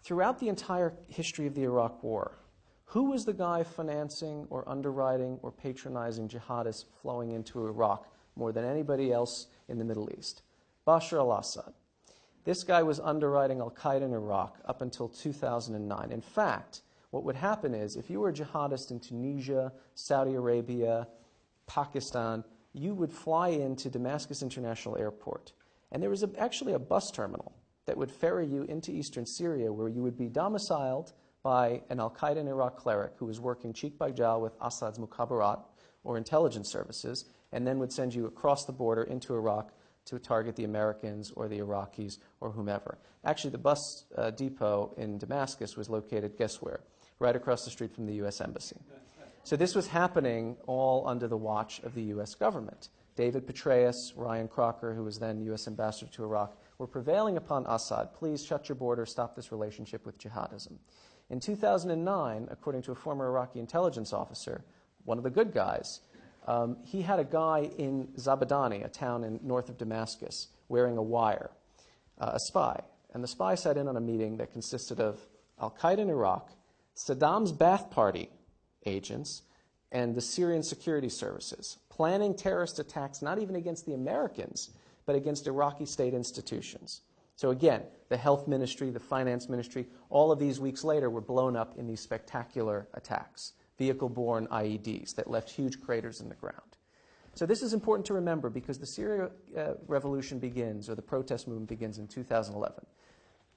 Throughout the entire history of the Iraq War, who was the guy financing or underwriting or patronizing jihadists flowing into Iraq more than anybody else in the Middle East? Bashar al-Assad. This guy was underwriting al-Qaeda in Iraq up until 2009. In fact, what would happen is if you were a jihadist in Tunisia, Saudi Arabia, Pakistan, you would fly into Damascus International Airport. And there was actually a bus terminal that would ferry you into eastern Syria where you would be domiciled by an al-Qaeda in Iraq cleric who was working cheek by jowl with Assad's mukhabarat or intelligence services and then would send you across the border into Iraq to target the Americans or the Iraqis or whomever. Actually, the bus depot in Damascus was located, guess where? Right across the street from the U.S. Embassy. So this was happening all under the watch of the U.S. government. David Petraeus, Ryan Crocker, who was then U.S. ambassador to Iraq, were prevailing upon Assad, please shut your border, stop this relationship with jihadism. In 2009, according to a former Iraqi intelligence officer, one of the good guys, he had a guy in Zabadani, a town north of Damascus, wearing a wire, a spy. And the spy sat in on a meeting that consisted of al-Qaeda in Iraq, Saddam's Ba'ath Party agents, and the Syrian security services, planning terrorist attacks not even against the Americans, but against Iraqi state institutions. So again, the health ministry, the finance ministry, all of these weeks later were blown up in these spectacular attacks, vehicle-borne IEDs that left huge craters in the ground. So this is important to remember because the Syria revolution begins, or the protest movement begins in 2011.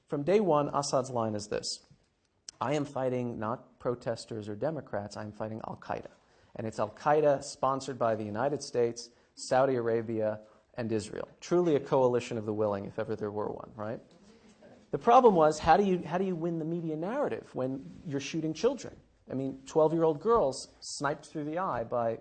From day one, Assad's line is this: I am fighting not protesters or Democrats, I'm fighting al-Qaeda. And it's al-Qaeda sponsored by the United States, Saudi Arabia, and Israel. Truly a coalition of the willing, if ever there were one, right? The problem was, how do you win the media narrative when you're shooting children? I mean, 12-year-old girls sniped through the eye by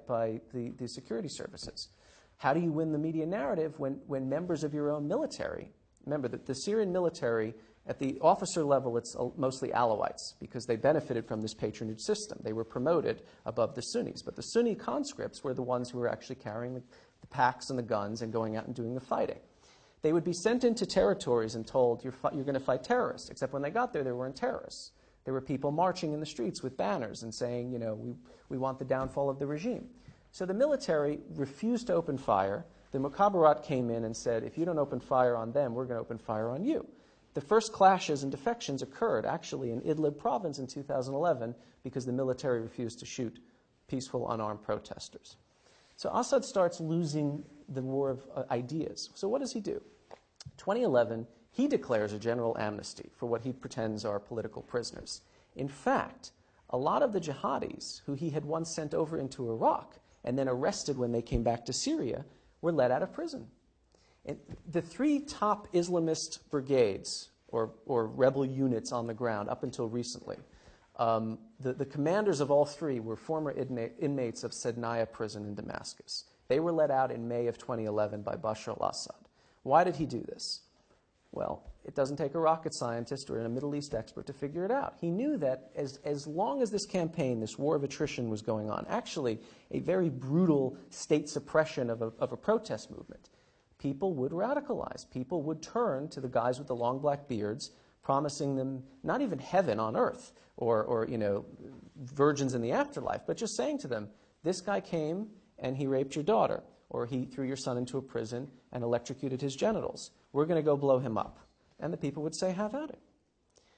the security services. How do you win the media narrative when members of your own military, remember that the Syrian military, at the officer level, it's mostly Alawites because they benefited from this patronage system. They were promoted above the Sunnis. But the Sunni conscripts were the ones who were actually carrying the packs and the guns and going out and doing the fighting. They would be sent into territories and told, you're going to fight terrorists, except when they got there, they weren't terrorists. There were people marching in the streets with banners and saying, we want the downfall of the regime. So the military refused to open fire. The mukhabarat came in and said, if you don't open fire on them, we're going to open fire on you. The first clashes and defections occurred actually in Idlib province in 2011 because the military refused to shoot peaceful, unarmed protesters. So Assad starts losing the war of ideas. So what does he do? 2011, he declares a general amnesty for what he pretends are political prisoners. In fact, a lot of the jihadis who he had once sent over into Iraq and then arrested when they came back to Syria were let out of prison. And the three top Islamist brigades or rebel units on the ground up until recently, the commanders of all three were former inmates of Sednaya prison in Damascus. They were let out in May of 2011 by Bashar al-Assad. Why did he do this? Well, it doesn't take a rocket scientist or a Middle East expert to figure it out. He knew that as long as this campaign, this war of attrition was going on, actually a very brutal state suppression of a protest movement, people would radicalize. People would turn to the guys with the long black beards, promising them not even heaven on earth or virgins in the afterlife, but just saying to them, this guy came and he raped your daughter, or he threw your son into a prison and electrocuted his genitals. We're going to go blow him up. And the people would say, have at it.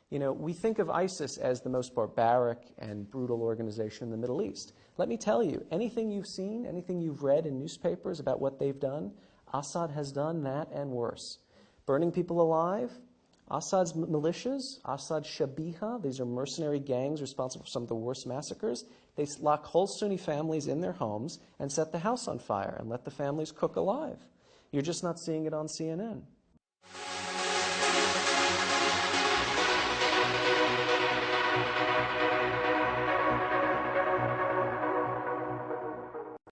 We think of ISIS as the most barbaric and brutal organization in the Middle East. Let me tell you, anything you've seen, anything you've read in newspapers about what they've done, Assad has done that and worse. Burning people alive, Assad's militias, Assad's Shabiha, these are mercenary gangs responsible for some of the worst massacres. They lock whole Sunni families in their homes and set the house on fire and let the families cook alive. You're just not seeing it on CNN.